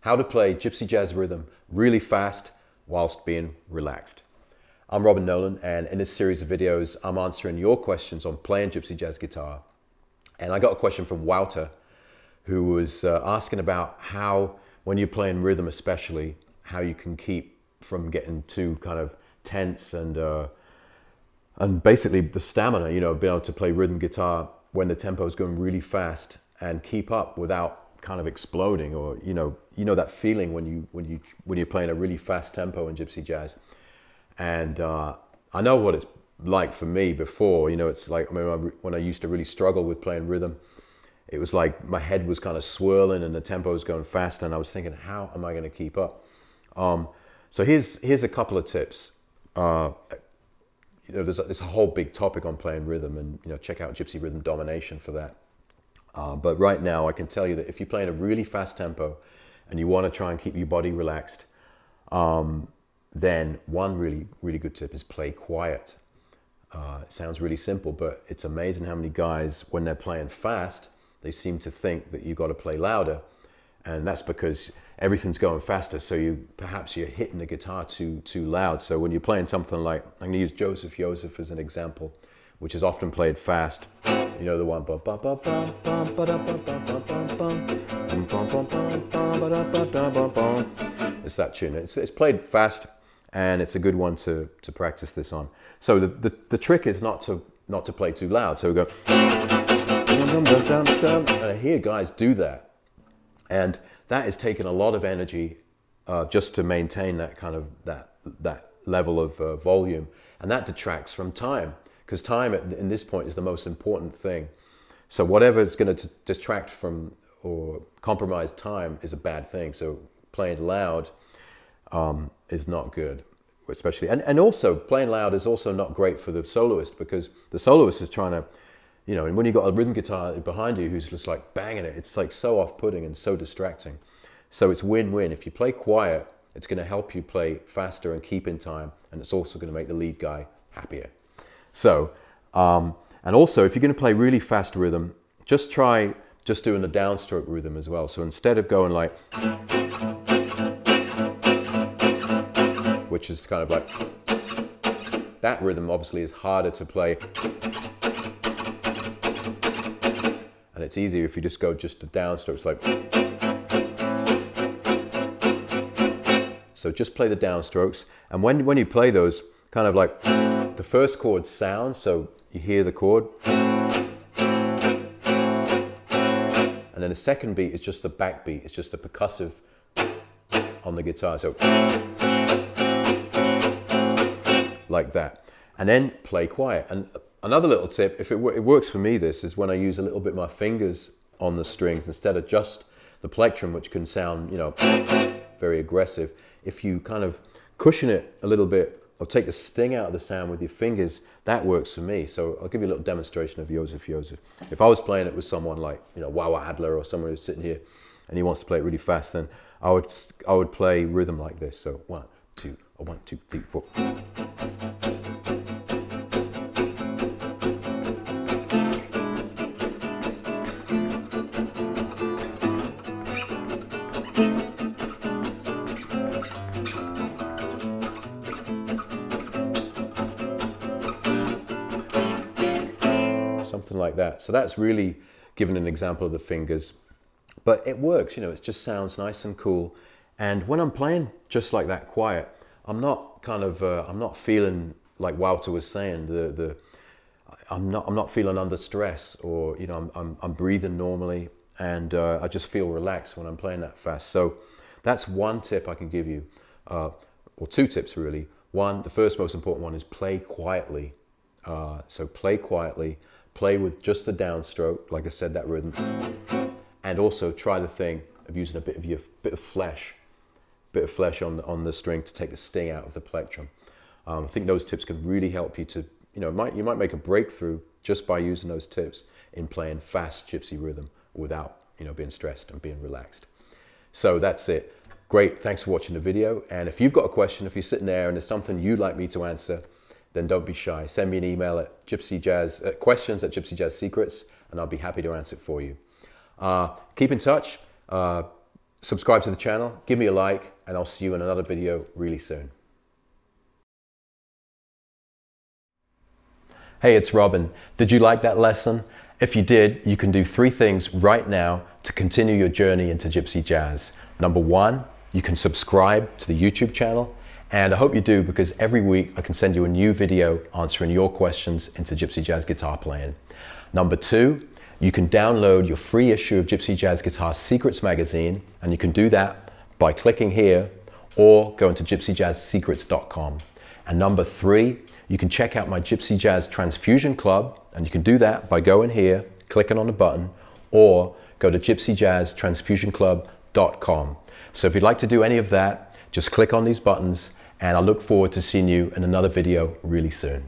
how to play gypsy jazz rhythm really fast whilst being relaxed. I'm Nolan, and in this series of videos, I'm answering your questions on playing gypsy jazz guitar. And I got a question from Wouter, who was asking about how, when you're playing rhythm especially, how you can keep from getting too kind of tense and basically the stamina, you know, being able to play rhythm guitar when the tempo is going really fast and keep up without kind of exploding, or you know that feeling when you're playing a really fast tempo in gypsy jazz. And I know what it's like for me before. You know, it's like, I mean, when I used to really struggle with playing rhythm, it was like my head was kind of swirling and the tempo was going fast, and I was thinking, how am I going to keep up? So here's a couple of tips. You know, there's a whole big topic on playing rhythm, and you know, check out Gypsy Rhythm Domination for that. But right now, I can tell you that if you're playing a really fast tempo and you want to try and keep your body relaxed, then one really good tip is play quiet. It sounds really simple, but it's amazing how many guys, when they're playing fast, they seem to think that you've got to play louder, and that's because everything's going faster. So perhaps you're hitting the guitar too loud. So when you're playing something like, I'm going to use Joseph as an example, which is often played fast. You know the one. It's that tune. It's played fast, and it's a good one to practice this on. So the trick is not to play too loud. So we go, and I hear guys do that, and that is taking a lot of energy just to maintain that kind of that level of volume, and that detracts from time, because time in this point is the most important thing. So whatever is going to distract from or compromise time is a bad thing. So playing loud is not good, especially, and also playing loud is also not great for the soloist, because the soloist is trying to, you know, and when you've got a rhythm guitar behind you who's just like banging it, it's like so off-putting and so distracting. So it's win-win. If you play quiet, it's going to help you play faster and keep in time, and it's also going to make the lead guy happier. So, and also if you're going to play really fast rhythm, just try doing the downstroke rhythm as well. So instead of going like, which is kind of like, that rhythm obviously is harder to play. And it's easier if you just go the downstrokes, like. So just play the downstrokes, and when you play those, kind of like the first chord sounds, so you hear the chord, and then the second beat is just the backbeat, it's just the percussive on the guitar, so like that, and then play quiet. And another little tip, if it works for me, this is when I use a little bit my fingers on the strings instead of just the plectrum, which can sound, you know, very aggressive. If you kind of cushion it a little bit, or take the sting out of the sound with your fingers, that works for me. So I'll give you a little demonstration of Joseph. If I was playing it with someone like, you know, Wouter or someone who's sitting here and he wants to play it really fast, then I would play rhythm like this. So 1, 2, or 1, 2, 3, 4. Something like that. So that's really giving an example of the fingers, but it works. You know, it just sounds nice and cool. And when I'm playing just like that quiet, I'm not kind of I'm not feeling like Wouter was saying, I'm not feeling under stress, or you know, I'm breathing normally, and I just feel relaxed when I'm playing that fast. So that's one tip I can give you, or two tips really. One, the first most important one is play quietly. So play quietly, play with just the downstroke, like I said, that rhythm, and also try the thing of using a bit of flesh on the string to take the sting out of the plectrum. I think those tips can really help you to, you know, you might make a breakthrough just by using those tips in playing fast gypsy rhythm without, you know, being stressed and being relaxed. So that's it. Great, thanks for watching the video. And if you've got a question, if you're sitting there and there's something you'd like me to answer, then don't be shy. Send me an email at questions@gypsyjazzsecrets, and I'll be happy to answer it for you. Keep in touch. subscribe to the channel, give me a like, and I'll see you in another video really soon. Hey, it's Robin. Did you like that lesson? If you did, you can do 3 things right now to continue your journey into Gypsy Jazz. Number 1, you can subscribe to the YouTube channel, and I hope you do, because every week I can send you a new video answering your questions into Gypsy Jazz guitar playing. Number 2, you can download your free issue of Gypsy Jazz Guitar Secrets magazine, and you can do that by clicking here or going to gypsyjazzsecrets.com. And number 3, you can check out my Gypsy Jazz Transfusion Club, and you can do that by going here, clicking on the button, or go to gypsyjazztransfusionclub.com. So if you'd like to do any of that, just click on these buttons, and I look forward to seeing you in another video really soon.